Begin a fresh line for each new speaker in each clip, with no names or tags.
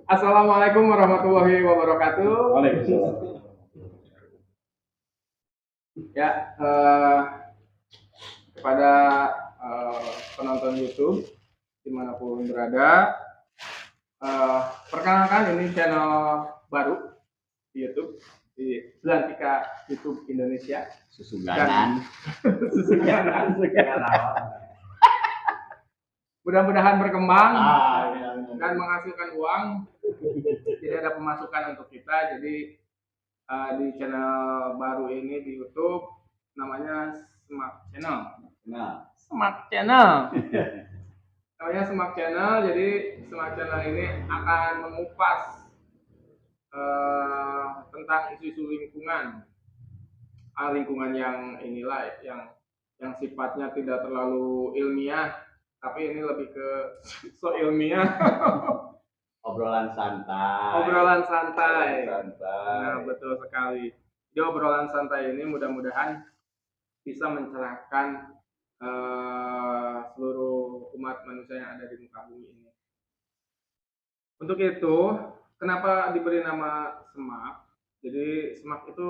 Assalamualaikum warahmatullahi wabarakatuh.
Waalaikumsalam.
Ya, kepada penonton YouTube dimanapun berada, perkenalkan ini channel baru di YouTube di Selantika YouTube Indonesia.
Susuganan.
Mudah-mudahan berkembang
Iya.
dan menghasilkan uang. Jadi ada pemasukan untuk kita. Jadi di channel baru ini di YouTube namanya Smart Channel.
Nah,
Smart Channel. Namanya Smart Channel. Jadi Smart Channel ini akan mengupas tentang isu-isu lingkungan. Lingkungan yang inilah yang sifatnya tidak terlalu ilmiah, tapi ini lebih ke so ilmiah.
obrolan santai.
Obrolan santai.
Santai.
Nah, betul sekali. Di obrolan santai ini mudah-mudahan bisa mencerahkan seluruh umat manusia yang ada di muka bumi ini. Untuk itu, kenapa diberi nama Semak? Jadi Semak itu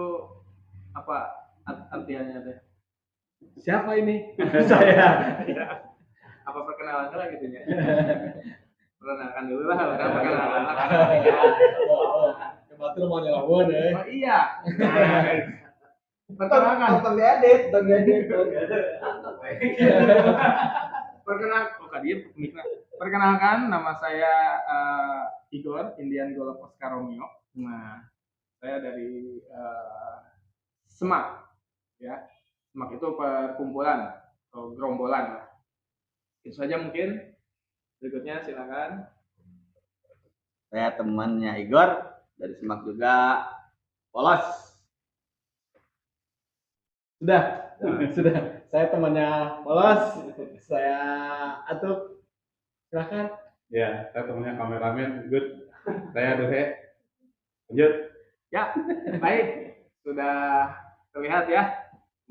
apa artinya teh?
Siapa ini?
Saya. Apa perkenalan lah gitu ya? Perkenalkan dulu lah, orang perkenalan lah.
Kebetulan mau nyelamun ya.
Oh iya. Perkenalkan.
Tonton diedit.
Perkenalkan, nama saya Igor Indian Golf Oscar Romeo. Nah, saya dari Semak, ya. Semak itu perkumpulan atau gerombolan lah. Itu saja mungkin. Berikutnya silakan.
Saya temannya Igor dari Semak juga. Polos.
Sudah. Saya temannya Polos. Saya Atuk. Silakan.
Ya, saya temannya kameramen, good. Saya Duhe. Lanjut.
Ya, baik. Sudah terlihat ya.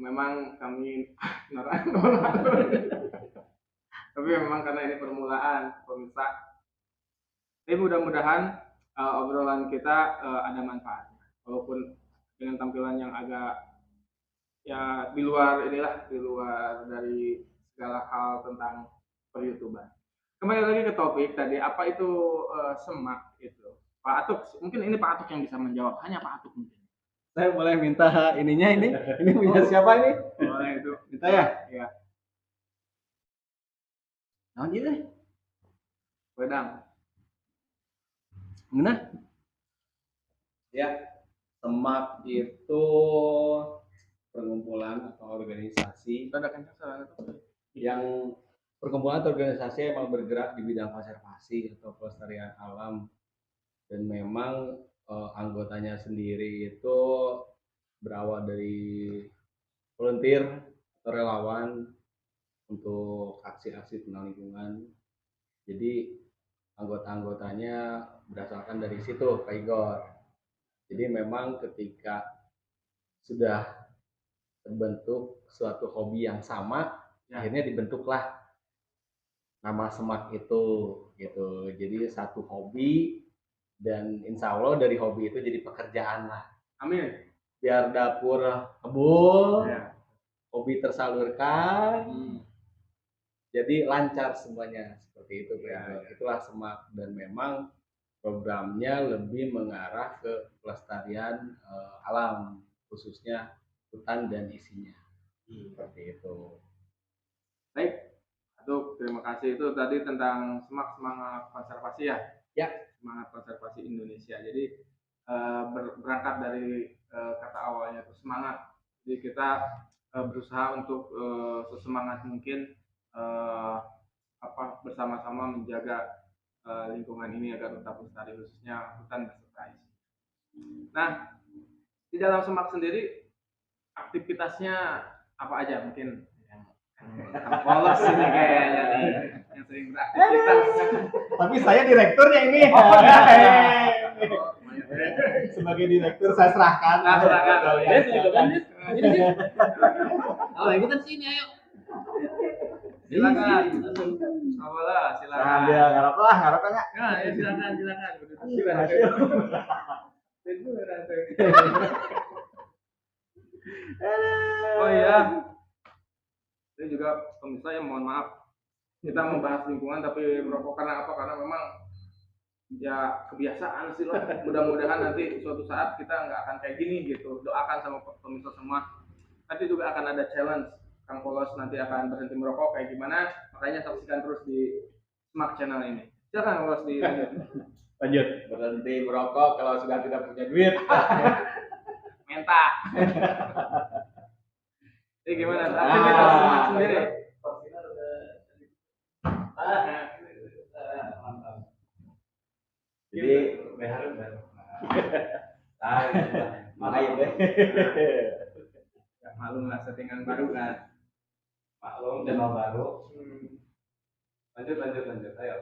Memang kami norak. Tapi memang karena ini permulaan, pemirsa. Tapi mudah-mudahan obrolan kita ada manfaatnya. Walaupun dengan tampilan yang agak ya di luar dari segala hal tentang per-YouTuber. Kembali lagi ke topik tadi, apa itu Semak itu? Pak Atuk, mungkin ini Pak Atuk yang bisa menjawab. Hanya Pak Atuk mungkin.
Saya boleh minta ininya ini? Ini punya siapa ini?
Boleh itu.
Minta ya?
Ya,
Naon ieu?
wedang.
Mana? Ya, Semak itu perkumpulan atau organisasi
Ada kencang salah itu.
yang perkumpulan atau organisasi emang bergerak di bidang konservasi atau pelestarian alam, dan memang anggotanya sendiri itu berawal dari volunteer atau relawan untuk aksi-aksi tentang lingkungan. Jadi anggota-anggotanya berdasarkan dari situ, Pak Igor. Jadi memang ketika sudah terbentuk suatu hobi yang sama,
Ya.
akhirnya dibentuklah nama Semak itu gitu. Jadi satu hobi, dan insya Allah dari hobi itu jadi pekerjaan lah.
Amin.
Biar dapur kebul,
Ya.
hobi tersalurkan, jadi lancar semuanya seperti itu.
Ya.
Itulah Semak, dan memang programnya lebih mengarah ke pelestarian alam, khususnya hutan dan isinya. Seperti itu.
Baik, Atuk, terima kasih. Itu tadi tentang semangat konservasi ya?
Ya.
Semangat konservasi Indonesia. Jadi berangkat dari kata awalnya itu semangat. Jadi kita berusaha untuk sesemangat mungkin bersama-sama menjaga lingkungan ini agar tetap lestari, khususnya hutan beserta isi. Nah, di dalam Semak sendiri aktivitasnya apa aja mungkin? Polos ini kayaknya nih, yang sering beraktivitas.
Tapi saya direkturnya ini. Sebagai direktur saya serahkan.
Nah, silakan.
Oh, ikutan sini ayo.
Silakan. Apalah, silakan.
Sambil ngaroknya.
Nah, ya silakan. Oh iya, ini juga pemirsa ya, mohon maaf kita membahas lingkungan tapi merokok karena apa? Karena memang ya kebiasaan sih lah. Mudah-mudahan nanti suatu saat kita nggak akan kayak gini gitu. Doakan sama pemirsa semua. Nanti juga akan ada challenge. Kang Polos nanti akan berhenti merokok kayak gimana? Makanya saksikan terus di Smart Channel ini. Silakan Kang Polos di
Lanjut.
Berhenti merokok kalau sudah tidak punya duit.
Menta. Jadi gimana? Aktivitas Smart sendiri.
Jadi makanya deh.
Ya, malum lah settingan baru kan.
Maklum channel baru. Lanjut. Ayo.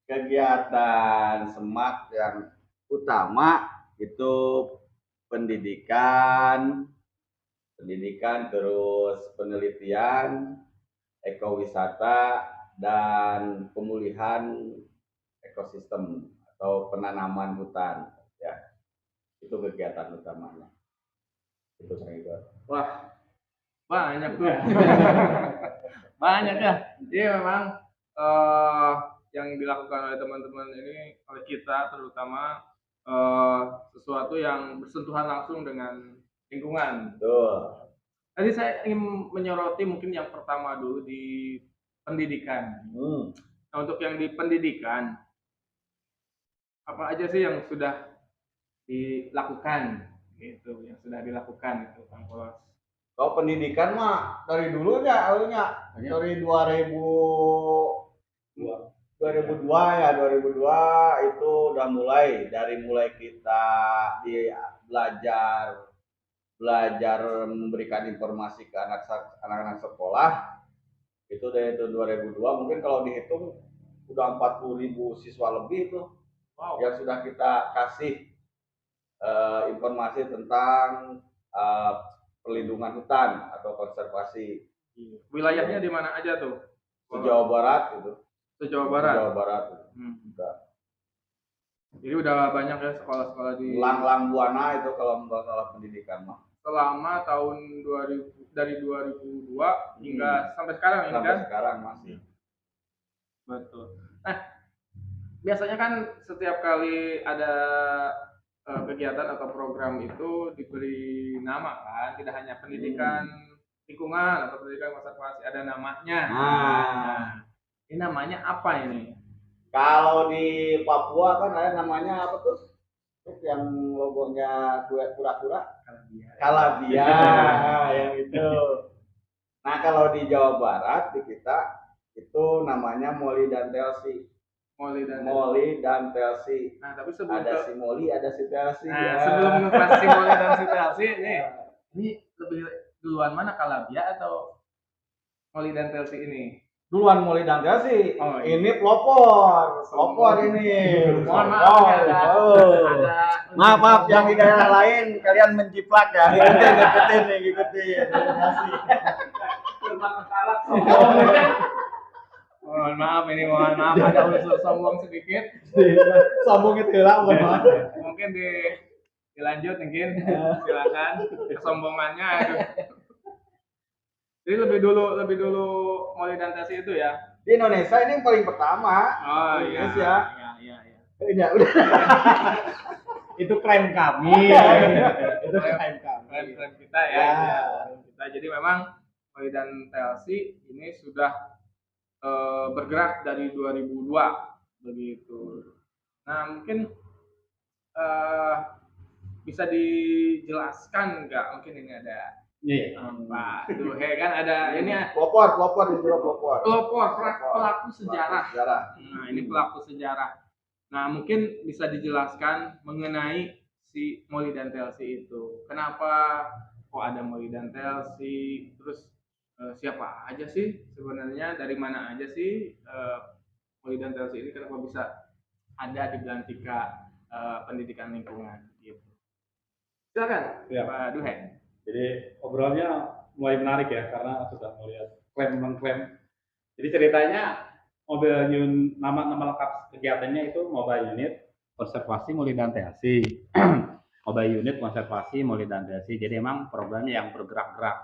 Kegiatan SMAK yang utama itu pendidikan terus penelitian, ekowisata dan pemulihan ekosistem atau penanaman hutan ya. Itu kegiatan utamanya. Itu saya.
Wah, banyak tuh. Banyak ya. Jadi memang yang dilakukan oleh teman-teman ini, oleh kita terutama sesuatu yang bersentuhan langsung dengan lingkungan.
Betul.
Tadi saya ingin menyoroti mungkin yang pertama dulu di pendidikan. Nah, untuk yang di pendidikan, apa aja sih yang sudah dilakukan gitu, yang sudah dilakukan itu Kang Polos?
Kalau pendidikan mah dari dulunya awalnya dari 2002 itu udah mulai kita belajar memberikan informasi ke anak-anak sekolah itu dari tahun 2002. Mungkin kalau dihitung udah 40.000 siswa lebih itu yang sudah kita kasih informasi tentang perlindungan hutan atau konservasi.
Wilayahnya di mana aja tuh?
Jawa Barat itu.
Jawa Barat.
Jawa Barat.
Jadi udah banyak ya sekolah-sekolah di
Lang Buana itu kalau masalah pendidikan mah.
Selama tahun 2000 dari 2002 hingga sampai sekarang ini kan?
Sampai sekarang masih.
Betul. Nah, biasanya kan setiap kali ada kegiatan atau program itu diberi nama kan, tidak hanya pendidikan lingkungan atau pendidikan konservasi, ada namanya. Nah, ini namanya apa ini?
Kalau di Papua kan ada namanya apa tuh? Yang logonya kura-kura? Kalabia. Yang itu. Nah, kalau di Jawa Barat di kita itu namanya Molly dan Telsi.
Nah, tapi sebelum
ada si Molly, ada si Telsi.
Nah, sebelum ngebahas si Molly dan si Telsi ini lebih duluan mana, Kalabia atau Molly dan Telsi ini?
Duluan Molly dan Telsi.
Oh,
ini pelopor ini.
Mohon maaf ya,
maaf yang di daerah lain kalian menjiplak ya. Ngikutin.
Mohon maaf ada unsur sombong sedikit.
Sombong itu lah
Mungkin dilanjut mungkin. Silakan kesombongannya. Jadi lebih dulu Molly dan Telsi itu ya.
Di Indonesia ini yang paling pertama.
Oh
Indonesia.
Iya.
Ya udah.
Itu klaim kami.
Itu klaim kami.
Klaim kita ya. Kita jadi memang Molly dan Telsi ini sudah bergerak dari 2002 begitu. Nah, mungkin bisa dijelaskan nggak? Mungkin ini ada Pak Duhe kan ada ini ya.
Pelopor
pelaku sejarah. Nah, ini pelaku sejarah. Nah, mungkin bisa dijelaskan mengenai si Molly dan Telsi itu. Kenapa kok ada Molly dan Telsi? Terus siapa aja sih sebenarnya, dari mana aja sih Molly dan Telsi ini, kenapa bisa ada di Belantika pendidikan lingkungan gitu. Silakan Pak Duhe.
Jadi obrolannya mulai menarik ya karena sudah melihat klaim. Jadi ceritanya nama lengkap kegiatannya itu Mobile Unit Konservasi Molidanteasi. Mobile Unit Konservasi Molidanteasi. Jadi emang programnya yang bergerak-gerak.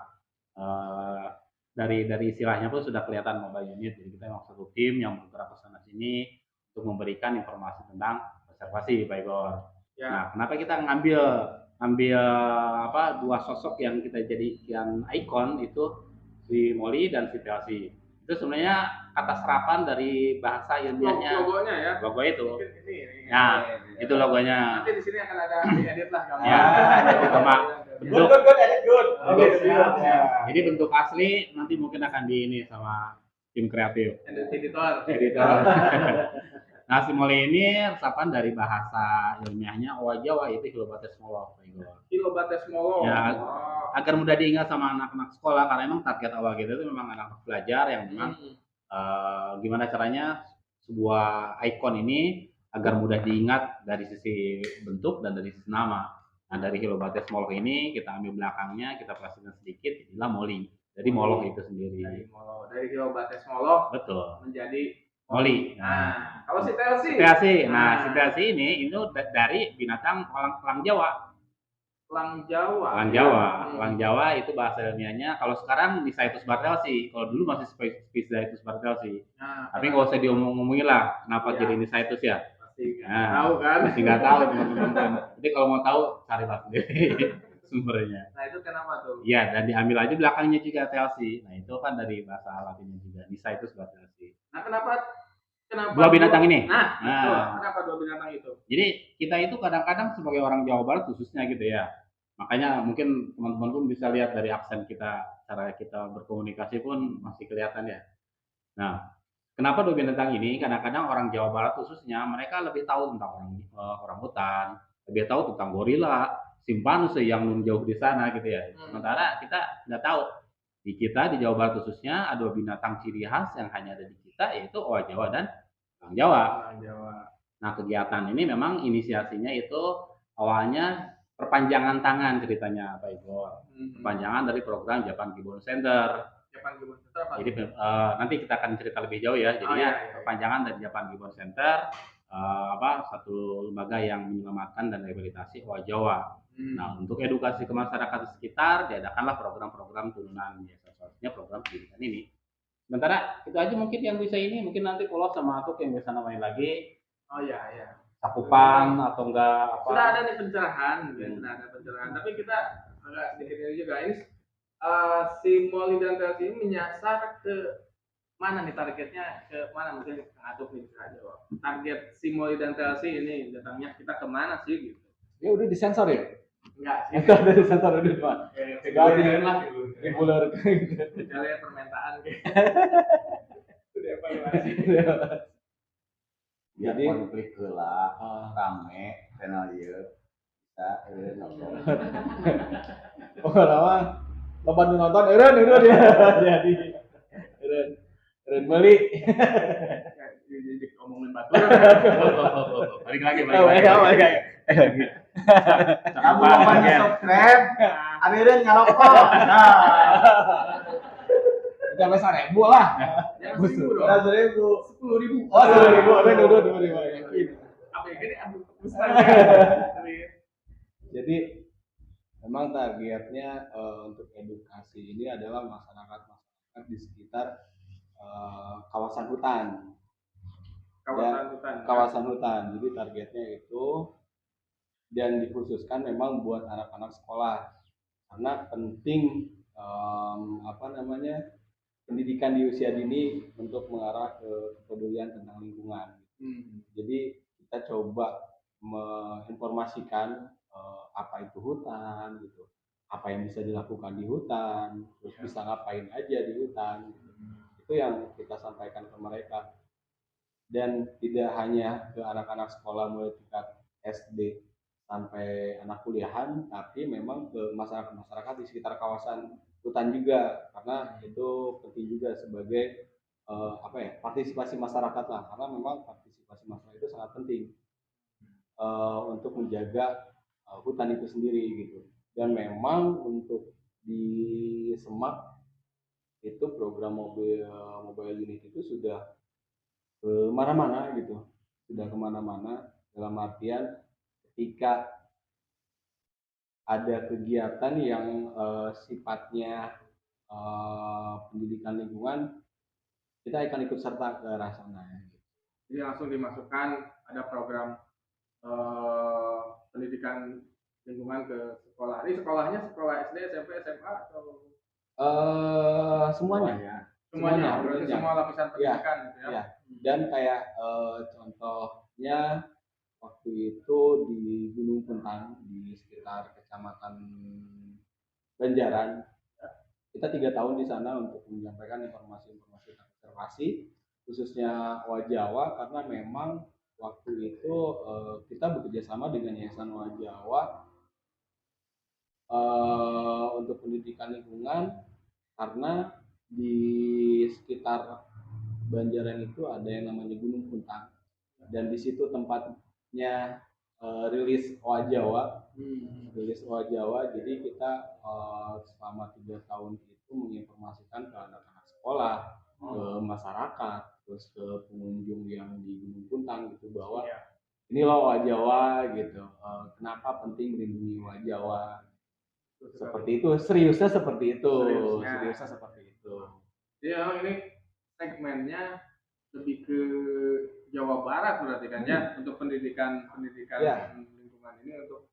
Dari istilahnya pun sudah kelihatan Mobile Unit. Jadi kita memang satu tim yang bergerak ke sana sini untuk memberikan informasi tentang konservasi, Pak Igor. Ya. Nah, kenapa kita ngambil dua sosok yang kita jadikan ikon itu si Moli dan si Telsi. Itu sebenarnya kata serapan dari bahasa ilmiahnya.
Logonya ya.
Logo itu.
Ini.
Nah, itu logonya.
Nanti di sini akan ada diedit lah gambar.
Ya, sama bentuk
good.
Jadi bentuk asli nanti mungkin akan di ini sama tim kreatif.
Editor.
Nah, si Moli ini resapan dari bahasa ilmiahnya Owa Jawa itu Hilobates Molo.
Hilobates Molo.
Ya, agar mudah diingat sama anak-anak sekolah karena memang target awal kita itu memang anak-anak pelajar yang memang gimana caranya sebuah ikon ini agar mudah diingat dari sisi bentuk dan dari sisi nama. Nah, dari Hilobates Molo ini kita ambil belakangnya, kita plastikkan sedikit, inilah Moli. Jadi Molo itu sendiri.
Dari Hilobates Molo.
Betul.
Menjadi
Moli.
Nah, kalau si Telsi.
Nah, si Telsi ini itu dari binatang elang Jawa.
Elang Jawa.
Elang Jawa itu bahasa ilmiahnya. Kalau sekarang Nisaitus bartelsi. Kalau dulu masih Nisaitus bartelsi. Nah, tapi nggak usah diomong-ngomongin lah. Kenapa jadi Nisaitus ya?
Pasti nggak tahu kan?
Pasti nggak tahu teman-teman. Jadi kalau mau tahu carilah sendiri sumbernya.
Nah itu kenapa tuh?
Iya, dan diambil aja belakangnya juga Telsi. Nah itu kan dari bahasa Latinnya juga Nisaitus bartelsi.
Nah kenapa
dua binatang ini?
Nah, kenapa dua binatang itu?
Jadi kita itu kadang-kadang sebagai orang Jawa Barat khususnya gitu ya. Makanya mungkin teman-teman pun bisa lihat dari aksen kita, cara kita berkomunikasi pun masih kelihatan ya. Nah, kenapa dua binatang ini? Kadang-kadang orang Jawa Barat khususnya mereka lebih tahu tentang orang hutan, lebih tahu tentang gorila, simpanse yang jauh di sana gitu ya. Sementara kita nggak tahu. Di kita di Jawa Barat khususnya ada dua binatang ciri khas yang hanya ada di kita yaitu owa Jawa dan elang Jawa. Nah, kegiatan ini memang inisiasinya itu awalnya perpanjangan tangan ceritanya Pak Igor. Perpanjangan dari program Japan Gibbon Center. Jadi nanti kita akan cerita lebih jauh ya. Jadinya perpanjangan dari Japan Gibbon Center satu lembaga yang menyelamatkan dan rehabilitasi owa Jawa. Nah, untuk edukasi ke masyarakat sekitar diadakanlah program-program turunan ya, salah program pendidikan ini. Sementara itu aja mungkin yang bisa ini, mungkin nanti follow sama Atuk yang bisa namanya lagi.
Oh iya.
Cakupan atau enggak apa.
Sudah ada nih pencerahan, sudah ada pencerahan. Tapi kita agak sedikit ini juga. Ini si Moli dan Telsi ini menyasar ke mana nih targetnya? Ke mana mungkin Atuk nih bisa aja. Target si Moli dan Telsi ini datangnya kita kemana sih gitu?
Ya udah disensor ya?
Enggak sih.
Itu ada disensor udah Pak.
Reguler lah gitu.
Reguler gitu.
Kalian permintaan kayak. Sudah evaluasi.
Jadi konflik heula rame channel ieu bisa nonton. Pokoknya loba nu nonton eureun ya. Jadi eureun meuli.
Jadi ngomongin batu.
Balik lagi.
Kamu mau subscribe, arireun ngarokok. Nah. Sampai 1.000 lah.
Jangan 1.000 dong. 10.000.
Oh, 10.000. Yakin.
Apa ya gini besar.
Jadi memang targetnya untuk edukasi ini adalah masyarakat di sekitar kawasan hutan. Kawasan hutan. Jadi targetnya itu dan dikhususkan memang buat anak-anak sekolah karena penting pendidikan di usia dini untuk mengarah ke kepedulian tentang lingkungan. Jadi kita coba menginformasikan apa itu hutan gitu, apa yang bisa dilakukan di hutan, terus bisa ngapain aja di hutan gitu. Itu yang kita sampaikan ke mereka. Dan tidak hanya ke anak-anak sekolah mulai tingkat SD sampai anak kuliahan, tapi memang ke masyarakat di sekitar kawasan hutan juga, karena itu penting juga sebagai partisipasi masyarakat lah, karena memang partisipasi masyarakat itu sangat penting untuk menjaga hutan itu sendiri gitu. Dan memang untuk di Semak itu program mobile unit itu sudah kemana-mana gitu, sudah kemana-mana dalam artian ketika ada kegiatan yang sifatnya pendidikan lingkungan, kita akan ikut serta ke arah sana.
Jadi langsung dimasukkan ada program pendidikan lingkungan ke sekolah. Ini sekolahnya sekolah SD, SMP, SMA atau
Semuanya.
semuanya? Berarti
semuanya.
semua lapisan pendidikan gitu ya.
Iya. Dan kayak contohnya waktu itu di Gunung Puntang di sekitar Kecamatan Banjaran, kita 3 tahun di sana untuk menyampaikan informasi-informasi tentang konservasi khususnya Owa Jawa, karena memang waktu itu kita bekerja sama dengan Yayasan Owa Jawa untuk pendidikan lingkungan, karena di sekitar Banjaran itu ada yang namanya Gunung Puntang, dan di situ tempatnya rilis Owa Jawa. Rilis Owa Jawa, jadi kita selama 3 tahun itu menginformasikan ke anak-anak sekolah, ke masyarakat, terus ke pengunjung yang di Gunung Puntang gitu, bahwa ini loh Owa Jawa gitu, kenapa penting melindungi Owa Jawa. Seperti itu, seriusnya seperti itu. Seriusnya seperti itu.
Jadi memang ini segmennya lebih ke Jawa Barat berarti kan ya, untuk pendidikan lingkungan ini untuk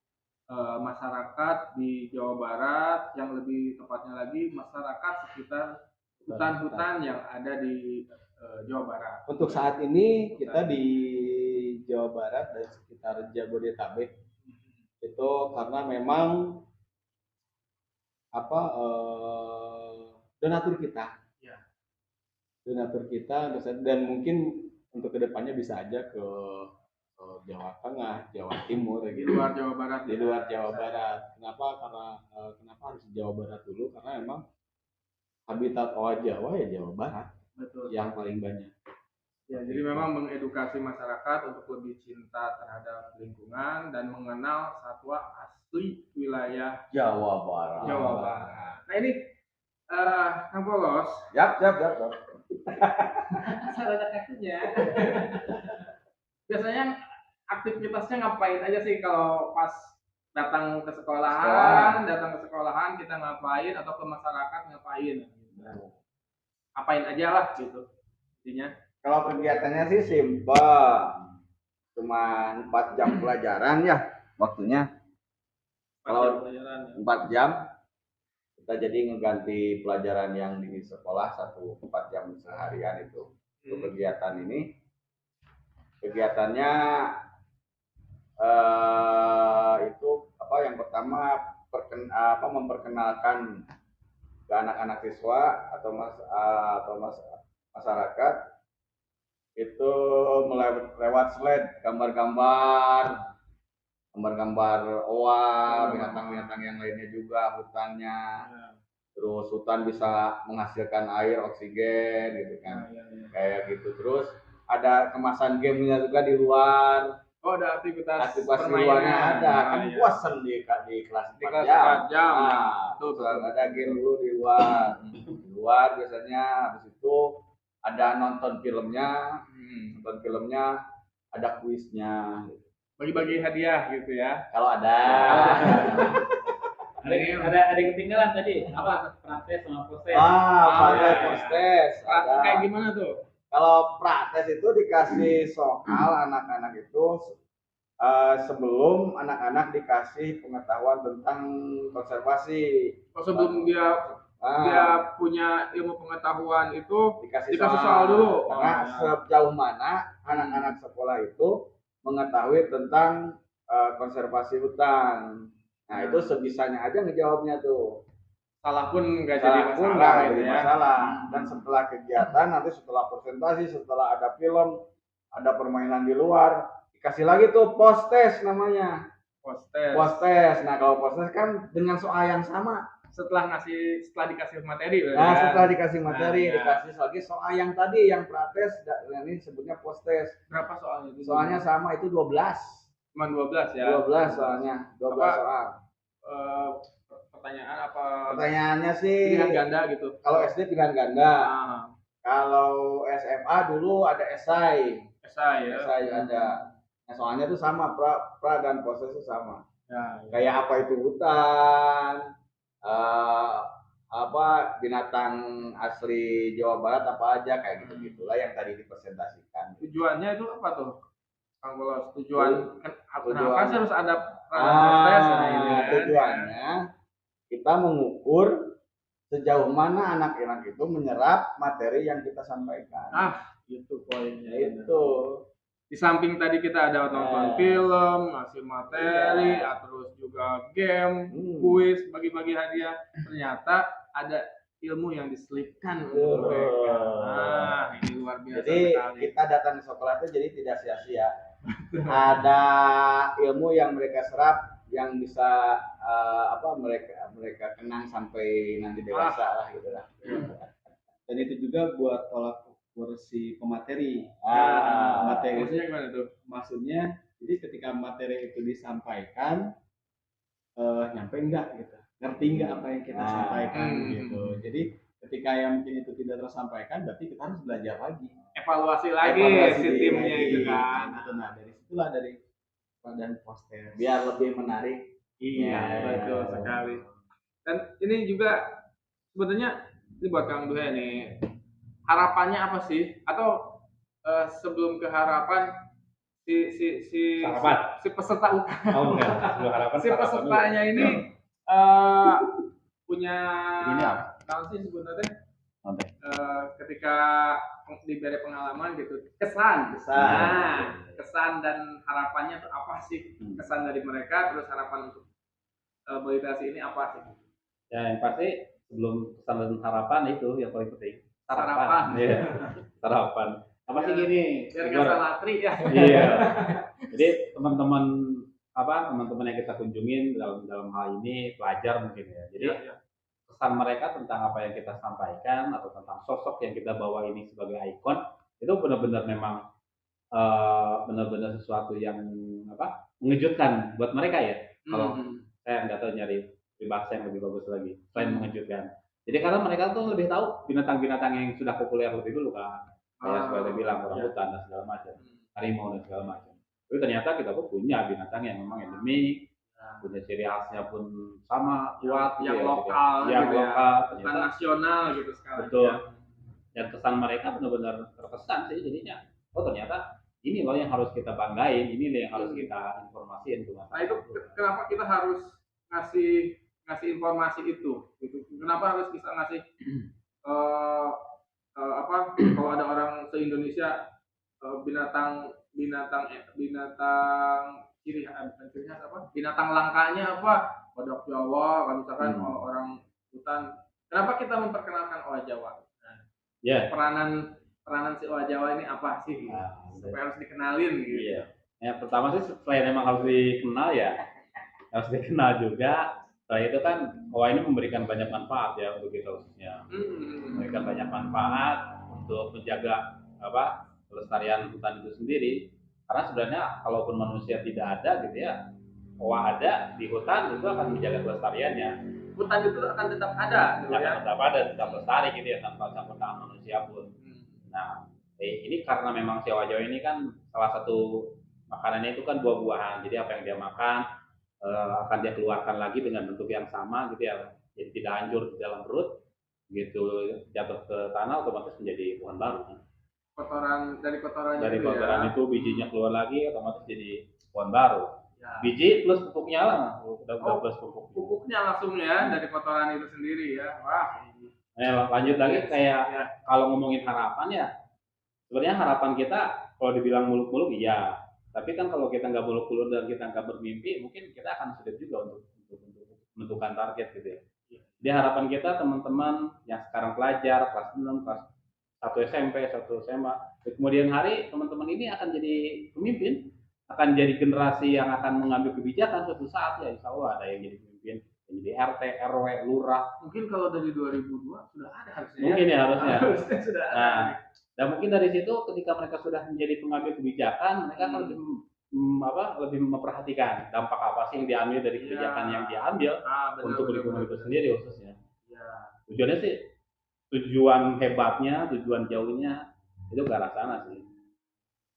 masyarakat di Jawa Barat, yang lebih tepatnya lagi masyarakat sekitar hutan-hutan yang ada di Jawa Barat.
Untuk saat ini kita di Jawa Barat dan sekitar Jabodetabek itu karena memang donatur kita dan mungkin untuk kedepannya bisa aja ke Jawa Tengah, Jawa Timur gitu.
Di luar Jawa Barat.
Di luar Jawa Barat. Kenapa harus Jawa Barat dulu? Karena memang habitat Owa Jawa ya Jawa Barat.
Betul.
Yang paling banyak.
Ya, jadi memang mengedukasi masyarakat untuk lebih cinta terhadap lingkungan dan mengenal satwa asli wilayah
Jawa Barat.
Nah ini Kang Polos.
Yap.
Sarana kakinya. Biasanya aktivitasnya ngapain aja sih kalau pas datang ke sekolahan, kita ngapain, atau ke masyarakat ngapain? Apain aja lah gitu intinya.
Kalau kegiatannya sih simpel, cuma 4 jam pelajaran ya waktunya. Kalau 4 jam kita jadi ngeganti pelajaran yang di sekolah 4 jam seharian itu. Untuk kegiatan ini, kegiatannya itu yang pertama memperkenalkan ke anak-anak siswa atau masyarakat itu lewat slide gambar-gambar owa, binatang-binatang yang lainnya juga, hutannya. Terus hutan bisa menghasilkan air, oksigen gitu kan. Kayak gitu. Terus ada kemasan gamenya juga di luar.
Oh, ada aktivitas
luarnya ada. Kan bosan di kelas 4 jam. Terus ada game dulu di luar. Di luar biasanya habis itu ada nonton filmnya. Ada kuisnya.
Bagi-bagi hadiah gitu ya.
Kalau ada.
Ada yang ketinggalan tadi, apa? Prates sama proses.
Proses.
Kayak gimana tuh?
Kalau prates itu dikasih soal anak-anak itu sebelum anak-anak dikasih pengetahuan tentang konservasi.
Sebelum dia punya ilmu pengetahuan itu dikasih soal dulu.
Karena sejauh mana anak-anak sekolah itu mengetahui tentang konservasi hutan. Nah, itu sebisanya aja ngejawabnya tuh.
Salah pun nggak jadi masalah.
Dan setelah kegiatan, nanti setelah presentasi, setelah ada film, ada permainan di luar, dikasih lagi tuh post test namanya. Post test. Nah, kalau post test kan dengan soal yang sama.
Setelah dikasih materi.
Setelah dikasih materi, dikasih lagi soal yang tadi, yang prates, ini sebutnya post test.
Berapa soalnya?
Soalnya sama, itu 12.
Cuma 12 ya?
12 soalnya, 12 soal.
Pertanyaan apa?
Pertanyaannya sih
pilihan ganda gitu.
Kalau SD pilihan ganda. Kalau SMA dulu ada esai,
Esai ya.
esai ada. Nah, soalnya tuh sama pra dan proses itu sama.
Ya,
Kayak apa itu hutan, eh, apa binatang asli Jawa Barat apa aja kayak gitu gitulah yang tadi dipresentasikan.
tujuannya itu apa tuh Kang Bolos? Tujuan kenapa
Tujuan-
sih harus ada proses? Nah, ini kan.
tujuannya kita mengukur sejauh mana anak-anak itu menyerap materi yang kita sampaikan.
Itu poinnya.
Itu.
Di samping tadi kita ada nonton film, ngasih materi, terus juga game, kuis, bagi-bagi hadiah. Ternyata ada ilmu yang diselipkan untuk mereka. Nah, ini luar biasa
Jadi
sekali.
kita datang ke sekolah itu jadi tidak sia-sia. Ada ilmu yang mereka serap yang bisa mereka kenang sampai nanti dewasa lah gitu lah.
Dan itu juga buat tolak ukur si pemateri.
Materi.
Maksudnya gimana tuh?
Maksudnya jadi ketika materi itu disampaikan nyampe enggak gitu, ngerti enggak apa yang kita sampaikan gitu. Jadi ketika yang mungkin itu tidak tersampaikan berarti kita harus belajar lagi,
Evaluasi lagi si timnya itu kan.
Nah dari situlah dari dan poster
Biar lebih menarik.
Iya, betul sekali. Dan ini juga sebetulnya ini buat Kang Duhe nih. Harapannya apa sih? Atau sebelum ke harapan si peserta si pesertanya ini punya
Ini apa?
kalau sih sebenarnya
Oke.
ketika diberi pengalaman gitu kesan dan harapannya tuh apa sih, kesan dari mereka, terus harapan untuk Boyitasi ini apa sih?
Ya yang pasti sebelum kesan dan harapan itu yang paling penting
Sarapan.
Iya. Sarapan apa sih gini
Biar nggak salah tri ya.
Iya. Jadi teman-teman yang kita kunjungin dalam hal ini pelajar mungkin ya. Jadi kesan mereka tentang apa yang kita sampaikan atau tentang sosok yang kita bawa ini sebagai ikon itu benar-benar memang benar-benar sesuatu yang mengejutkan buat mereka ya. Kalau saya nggak tahu nyari bahasa yang lebih bagus lagi selain mengejutkan. Jadi karena mereka tuh lebih tahu binatang-binatang yang sudah populer lebih dulu kan. Kayak seperti bilang orang hutan dan segala macam, harimau dan segala macam. Tapi ternyata kita pun punya binatang yang memang endemik, punya ciri khasnya pun sama kuat,
yang
gitu
lokal,
yang
gitu
lokal,
bukan
ternyata
nasional gitu sekarang.
betul. Dan kesan mereka benar-benar terkesan sih jadinya. Oh ternyata ini loh yang harus kita banggain, ini loh yang harus kita informasiin ke masyarakat.
Nah itu kenapa kita harus ngasih informasi itu? Gitu. Kenapa harus bisa ngasih kalau ada orang se-Indonesia binatang ciri khas binatang langkanya badak Jawa kan misalkan orang hutan, kenapa kita memperkenalkan owa Jawa? Peranan si owa Jawa ini apa sih supaya harus dikenalin gitu?
Yang pertama sih selain memang harus dikenal ya harus dikenal juga. Setelah itu kan owa ini memberikan banyak manfaat ya untuk kita khususnya, memberikan banyak manfaat untuk menjaga kelestarian hutan itu sendiri. Karena sebenarnya kalaupun manusia tidak ada gitu ya, owa ada di hutan itu akan menjaga kelestariannya.
Hutan itu akan tetap ada,
tetap ada, tetap lestari gitu ya tanpa campur tangan manusia pun. Nah, ini karena memang si owa Jawa ini kan salah satu makanannya itu kan buah-buahan. Jadi apa yang dia makan akan dia keluarkan lagi dengan bentuk yang sama gitu ya. Jadi tidak hancur di dalam perut gitu, jatuh ke tanah otomatis menjadi pohon baru.
Dari kotoran
itu bijinya keluar lagi otomatis jadi pohon baru. Biji plus pupuknya lah, udah plus pupuknya
langsung ya dari kotoran itu sendiri ya. Wah.
Lanjut lagi kayak kalau ngomongin harapan ya, sebenarnya harapan kita kalau dibilang muluk-muluk iya, tapi kan kalau kita nggak muluk-muluk dan kita nggak bermimpi, mungkin kita akan sulit juga untuk menentukan target gitu ya. Jadi harapan kita teman-teman yang sekarang pelajar kelas 6, kelas 1 SMP, 1 SMA, kemudian hari teman-teman ini akan jadi pemimpin, akan jadi generasi yang akan mengambil kebijakan suatu saat ya, insya Allah ada yang jadi pemimpin, yang jadi RT, RW, lurah.
Mungkin kalau dari 2002 sudah ada harusnya.
Mungkin ya harusnya.
Sudah ada.
Dan mungkin dari situ ketika mereka sudah menjadi pengambil kebijakan, mereka akan lebih memperhatikan dampak apa sih yang diambil dari kebijakan yang diambil untuk lingkungan itu sendiri khususnya. Tujuannya sih tujuan hebatnya, tujuan jauhnya itu ke arah sana sih.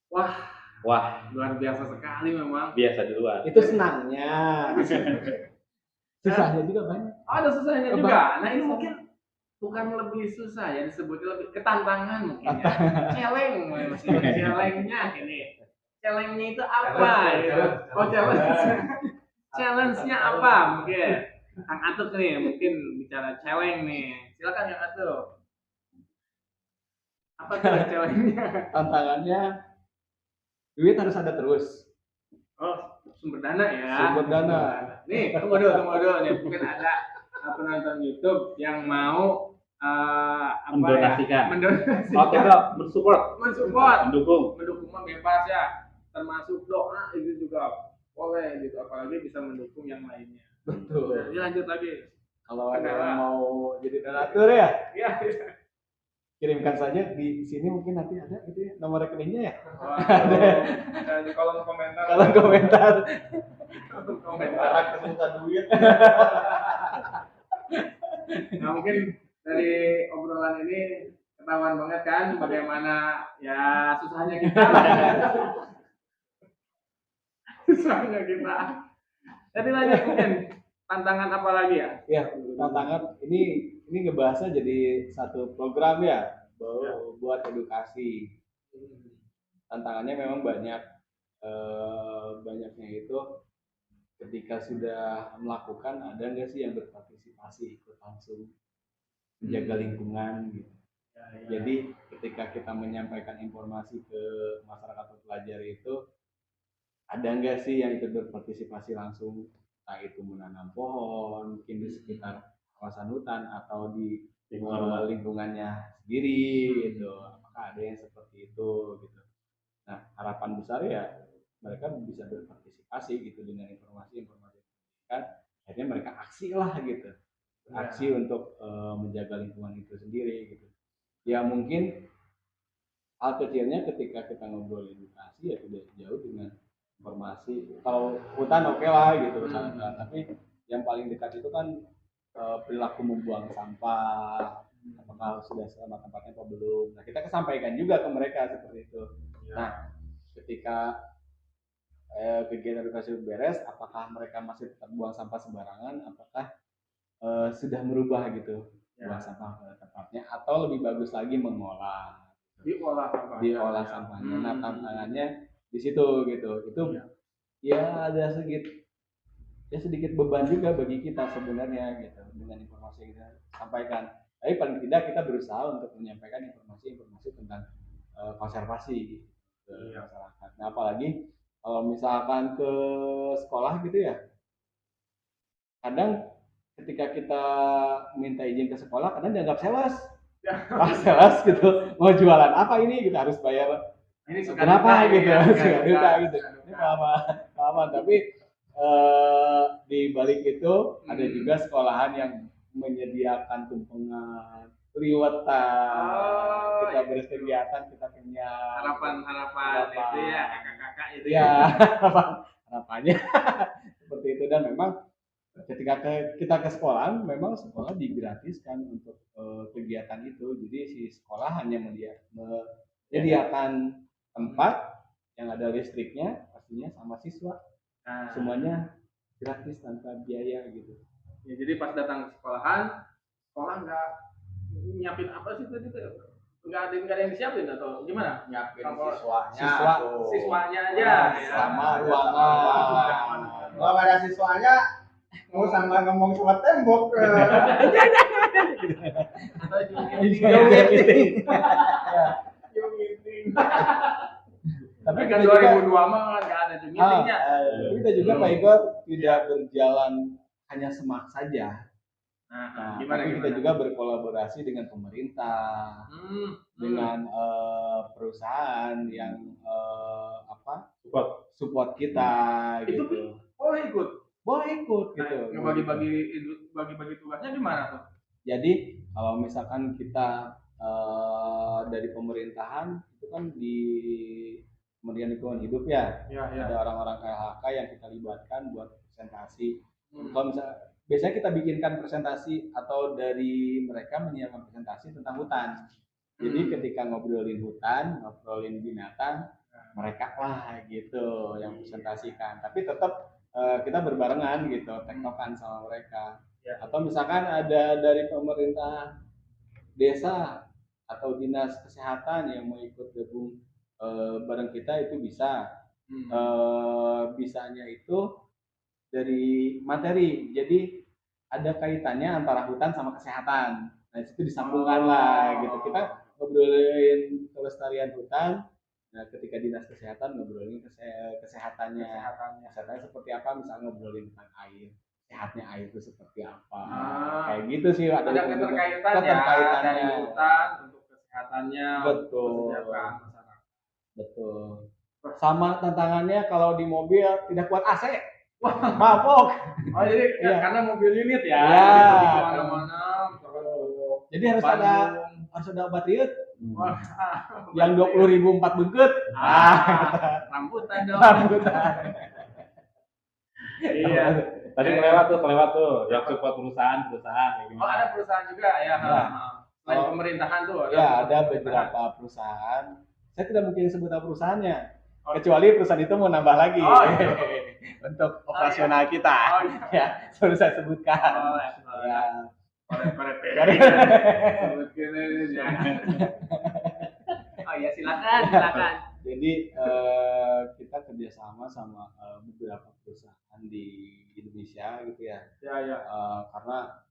Wah,
luar biasa sekali memang.
biasa di luar.
Itu senangnya. Susahnya juga banyak.
Ada susahnya juga. Nah ini mungkin bukan lebih susah ya, disebutnya lebih ketantangan mungkin ya. Challenge, challenge-nya ini. Challenge-nya itu apa? Oh challenge. Challenge-nya apa mungkin? Kang Atuk nih mungkin bicara challenge nih. Silakan Kang Atuk. Apa tuh challenge-nya?
Tantangannya duit harus ada terus.
Oh, sumber dana ya.
Sumber dana.
Nih, tunggu dulu nih. Mungkin ada penonton YouTube yang mau
Mendonasikan.
mendonasikan.
Oke, Bro, mensupport, mendukung
mah bebas ya. Termasuk doa itu juga boleh gitu. Apalagi bisa mendukung yang lainnya.
Betul.
Jadi lanjut lagi.
Kalau ada yang mau jadi donatur ya,
Iya.
kirimkan saja di sini, mungkin nanti ada gitu ya nomor rekeningnya ya.
Dan di kolom komentar.
Kalau komentar.
Komentar.
Kesulitan duit.
Nah mungkin dari obrolan ini ketahuan banget kan bagaimana ya susahnya kita. Susahnya kita. Jadi lanjut mungkin tantangan apa lagi ya?
Ya, tantangan ini ngebahasnya jadi satu program ya, buat edukasi. Tantangannya memang banyak, banyaknya itu ketika sudah melakukan, ada nggak sih yang berpartisipasi ikut langsung menjaga lingkungan gitu. Jadi ketika kita menyampaikan informasi ke masyarakat atau pelajar itu, ada nggak sih yang ikut berpartisipasi langsung, entah itu menanam pohon mungkin di sekitar kawasan hutan atau di lingkungannya sendiri gitu. Apakah ada yang seperti itu gitu. Nah harapan besar ya mereka bisa berpartisipasi gitu dengan informasi-informasi kan, akhirnya mereka aksi lah gitu, aksi untuk menjaga lingkungan itu sendiri gitu. Ya mungkin hal kecilnya ketika kita ngobrol edukasi ya tidak jauh dengan informasi. Kalau hutan oke lah gitu, tapi yang paling dekat itu kan perilaku membuang sampah, apakah sudah selama tempatnya atau belum. Nah kita kesampaikan juga ke mereka seperti itu. Nah ketika kegiatan edukasi beres, apakah mereka masih tetap buang sampah sembarangan, apakah sudah merubah gitu buang sampah pada tempatnya, atau lebih bagus lagi mengolah, diolah sampahnya. Nah tantangannya di situ gitu. Itu ya ada sedikit beban juga bagi kita sebenarnya gitu dengan informasi yang kita sampaikan. Tapi paling tidak kita berusaha untuk menyampaikan informasi tentang konservasi ke masyarakat. Nah apalagi kalau misalkan ke sekolah gitu ya, kadang ketika kita minta izin ke sekolah kadang dianggap sales. Sales gitu, mau jualan apa ini kita harus bayar. Ini kenapa gitu, suka gitu. Ini paham. Tapi di balik itu ada juga sekolahan yang menyediakan tumpengan, liwetan, kita berkegiatan, kita punya
harapan itu ya, kakak-kakak itu
ya. Harapannya seperti itu. Dan memang ketika kita ke sekolah, memang sekolah digratiskan untuk kegiatan itu. Jadi si sekolah hanya menyediakan tempat yang ada listriknya pastinya sama siswa. Semuanya gratis tanpa biaya gitu.
Ya jadi pas datang ke sekolahan, sekolah nggak nyiapin apa sih tadi tuh? Nggak ada yang disiapin atau gimana?
Nyiapin
siswanya aja
sama ruangan.
Kalau nggak ada siswanya mau sama ngomong sama tembok.
Atau
Tapi
kan 2002 mah nggak ada meetingnya.
Kita juga Pak Igor tidak berjalan hanya semak saja. Nah, tapi kita juga berkolaborasi dengan pemerintah, dengan perusahaan yang support kita gitu.
Itu boleh ikut gitu. Bagi-bagi tugasnya gimana tuh?
Jadi kalau misalkan kita dari pemerintahan itu kan di Kementerian Lingkungan Hidup ya, ada orang-orang KLHK yang kita libatkan buat presentasi
Kalau misalnya biasanya kita bikinkan presentasi atau dari mereka menyiapkan presentasi tentang hutan. Jadi ketika ngobrolin hutan, ngobrolin binatang, mereka lah gitu yang presentasikan. Tapi tetap kita berbarengan gitu, tektokan sama mereka.
Ya.
Atau misalkan ada dari pemerintah desa atau dinas kesehatan yang mau ikut gabung bareng kita itu bisa. Bisanya itu dari materi. Jadi ada kaitannya antara hutan sama kesehatan. Nah, itu disambungkan lah gitu. Kita ngobrolin kelestarian hutan. Nah, ketika dinas kesehatan ngobrolin kesehatannya seperti apa, misalnya ngobrolin tentang air, sehatnya air itu seperti apa, kayak gitu sih.
Ada keterkaitannya dari hutan untuk kesehatannya,
betul,
kesejahteraan masyarakat.
Betul. Sama tantangannya kalau di mobil tidak kuat AC, mabok.
Oh jadi karena mobil unit ya,
di
kemana-mana.
Jadi harus ada obat riut. Yang 20.000 4 bungkut.
Rambutan dong.
Iya. Tadi kelewat tuh yang support perusahaan.
Oh ada perusahaan juga ya. Selain pemerintahan tuh.
Ya ada beberapa perusahaan. Saya tidak mungkin sebut perusahaannya. Kecuali perusahaan itu mau nambah lagi untuk operasional kita. Ya, sudah saya sebutkan. Ya.
Oh ya silakan.
Jadi kita kerjasama sama beberapa perusahaan di Indonesia gitu ya.
Ya.
Karena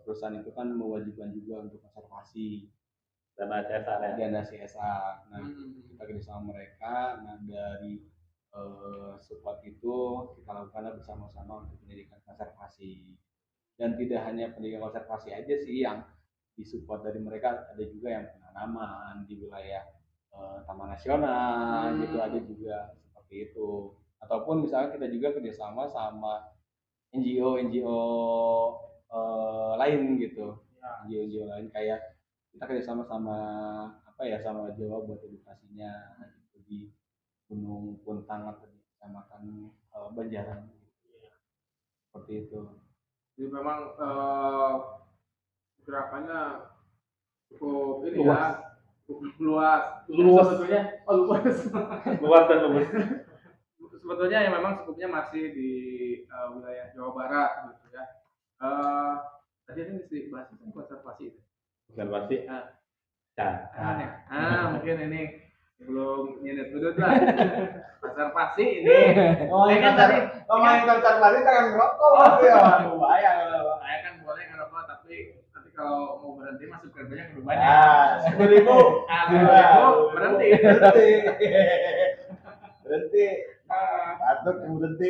perusahaan itu kan mewajibkan juga untuk konservasi
dana
CSR. Nah, kita kerjasama mereka. Nah, dari support itu kita lakukan bersama-sama untuk pendidikan konservasi. Dan tidak hanya pendidikan konservasi aja sih yang disupport dari mereka, ada juga yang penanaman di wilayah Taman Nasional gitu, ada juga seperti itu. Ataupun misalnya kita juga kerjasama sama NGO lain gitu, NGO lain kayak kita kerjasama sama sama Jawa buat edukasinya gitu, di Gunung Puntang atau di Kecamatan Banjaran seperti itu.
Jadi memang gerakannya cukup ini luas sebetulnya.
Luas dan luas.
Sebetulnya yang memang skupnya masih di wilayah Jawa Barat gitu ya. Tadi ini dibahas tentang konservasi. Mungkin ini belum nyedet udut lah. Konservasi ini.
Ngomongin konservasi jangan ngerokok Mas ya. Bahaya kalau.
Saya kan boleh ngerokok tapi nanti kalau mau berhenti masuk gerbangnya ke rumahnya.
10.000.
10.000 berhenti.
Berhenti. Patut berhenti.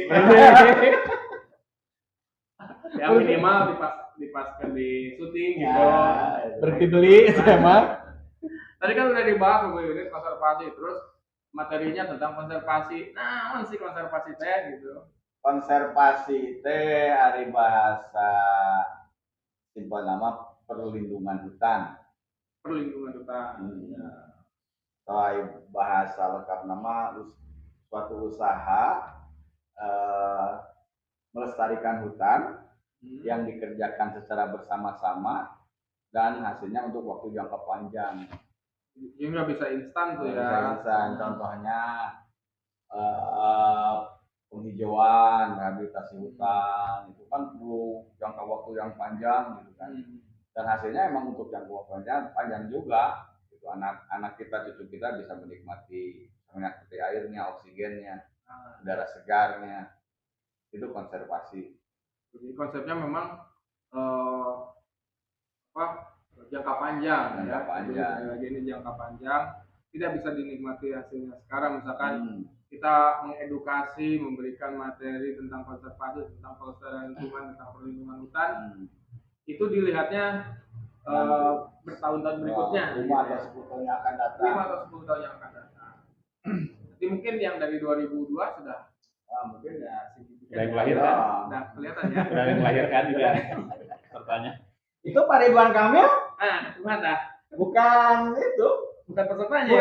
Ya minimal dipaskan di syuting gitu.
Berhenti beli sama.
Tadi kan udah dibahas unit konservasi, terus materinya tentang konservasi. Nah, sih konservasi teh gitu.
Konservasi teh ari bahasa simpel nama perlindungan hutan.
Perlindungan hutan.
Soal bahasa lengkap nama suatu usaha melestarikan hutan yang dikerjakan secara bersama-sama dan hasilnya untuk waktu jangka panjang.
Jadi nggak bisa instan tuh ya.
Bisa instan. Contohnya penghijauan, rehabilitasi hutan itu kan perlu jangka waktu yang panjang gitu kan. Dan hasilnya emang untuk jangka waktu panjang juga. Gitu. Anak kita, cucu kita bisa menikmati airnya, oksigennya, udara segarnya. Itu konservasi.
Jadi konsepnya memang jangka panjang. Jadi jangka panjang tidak bisa dinikmati hasilnya sekarang. Misalkan kita mengedukasi, memberikan materi tentang konservasi, tentang kelestarian lingkungan, tentang perlindungan hutan, itu dilihatnya bertahun-tahun berikutnya.
5 atau 10 tahun yang akan datang.
5 atau 10 tahun yang akan datang. Jadi mungkin yang dari 2002 sudah
mungkin ya
Udah yang melahirkan.
Udah kelihatan ya.
Udah yang melahirkan juga sertanya.
Itu Pak Ridwan Kamil
Gimana?
bukan itu.
Bukan pesertanya.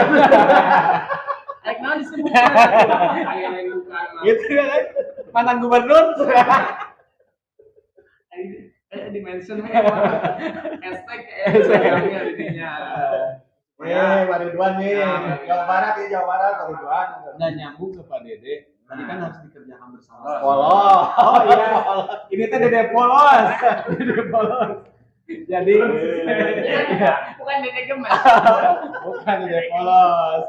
Acknowledge disebutkan. Bukan.
Gitu kan. Mantan gubernur.
di mention hashtag Instagramnya jadinya.
Pak Ridwan nih, Jawa Barat ya, Jawa Barat, Pak Ridwan.
Dan nyambung ke Pak Dede, tadi kan harus dikerjakan bersama.
Polos. Oh iya.
Ini teh Dede polos. Dede polos. Jadi
Bukan Dede gemes.
bukan Dede polos.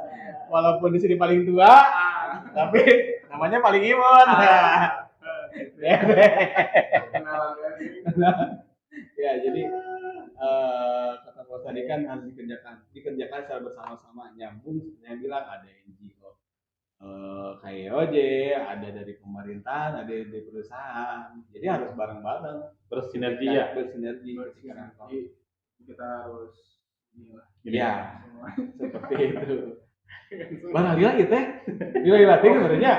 Walaupun di sini paling tua, tapi namanya paling imut.
Kenalan lagi.
Ya, jadi kata bos tadi kan harus dikerjakan secara bersama-sama, nyambung. Saya bilang ada NGO kayak OJ, ada dari pemerintahan, ada dari perusahaan. Jadi harus bareng-bareng,
Bersinergi ya.
bersinergi.
Jadi kita harus inilah.
Iya, seperti itu. Mana lila itu? Lila ting sebenarnya.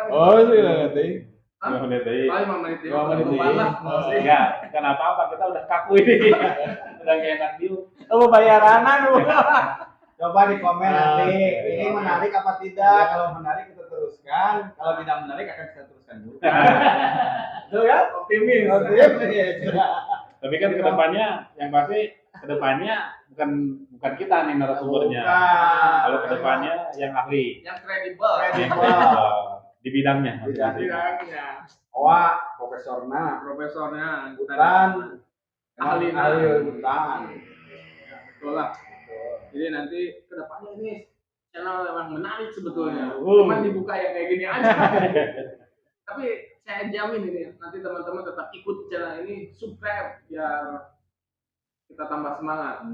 Oh, lila ting.
Hah?
5 menit deui.
Paling 5 menit.
5 menit deui.
Enggak, kenapa apa kita udah kaku ini. Udah kayak enak view.
Oh, bayaranan lu.
Coba di komen nanti, ini menarik apa tidak? Kalau menarik kita teruskan, kalau tidak menarik akan kita teruskan dulu. Betul ya?
Optimis.
Tapi kan kedepannya yang pasti kedepannya bukan kita nih narasumbernya. Kalau kedepannya yang ahli
Yang kredibel.
di bidangnya.
Bidangnya.
Wah, profesornya,
Profesornya.
hutan,
Ahli
hutan.
Betul lah. Jadi nanti kedepannya ini channel memang menarik sebetulnya.
Oh.
Cuman dibuka yang kayak gini aja. Tapi saya jamin ini nanti teman-teman tetap ikut channel ini, subscribe biar kita tambah semangat.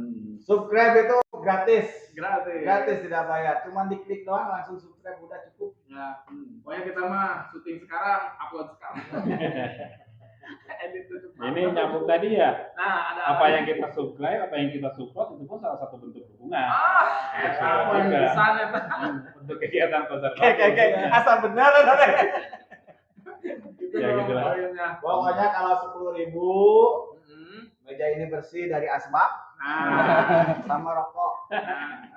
Subscribe itu gratis.
Gratis.
Gratis tidak bayar, cuma diklik doang langsung subscribe udah cukup.
Ya. Pokoknya kita mah syuting sekarang, upload sekarang. Edit tutup.
Ini nyambung tadi ya.
Nah, ada
Apa yang kita subscribe, apa yang kita support itu pun salah satu bentuk dukungan.
apa yang di sana tuh?
Untuk kegiatan konservasi.
Kayak asal benar.
Gitu
Ya,
dong
gitu lah.
poinnya.
Pokoknya kalau 10.000 meja ini bersih dari asbak
Nah,
sama rokok.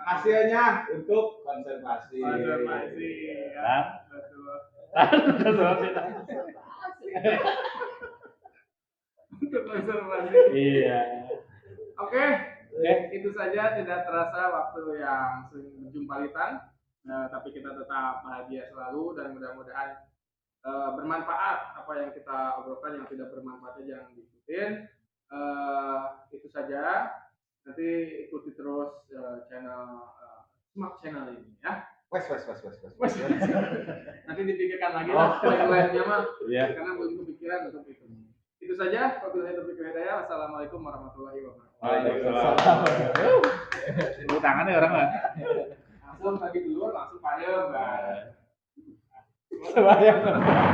Hasilnya untuk konservasi.
konservasi.
Dan
Betul. Untuk konservasi.
iya.
Oke, itu saja, tidak terasa waktu yang berjumpalitan. Tapi kita tetap bahagia selalu dan mudah-mudahan bermanfaat apa yang kita obrolkan. Yang tidak bermanfaat jangan diikutin. Itu saja. Nanti ikuti terus channel Smart Channel ini ya.
Wes.
Nanti dipikirkan lagi lah lain-lainnya mah.
Iya.
Karena belum kepikiran untuk itu. Itu saja. Wabillahi taufiq wal hidayah. Wassalamualaikum warahmatullahi wabarakatuh.
Waalaikumsalam. Tepuk tangan ya orang mah.
Langsung lagi dulu, langsung payung.
Semuanya.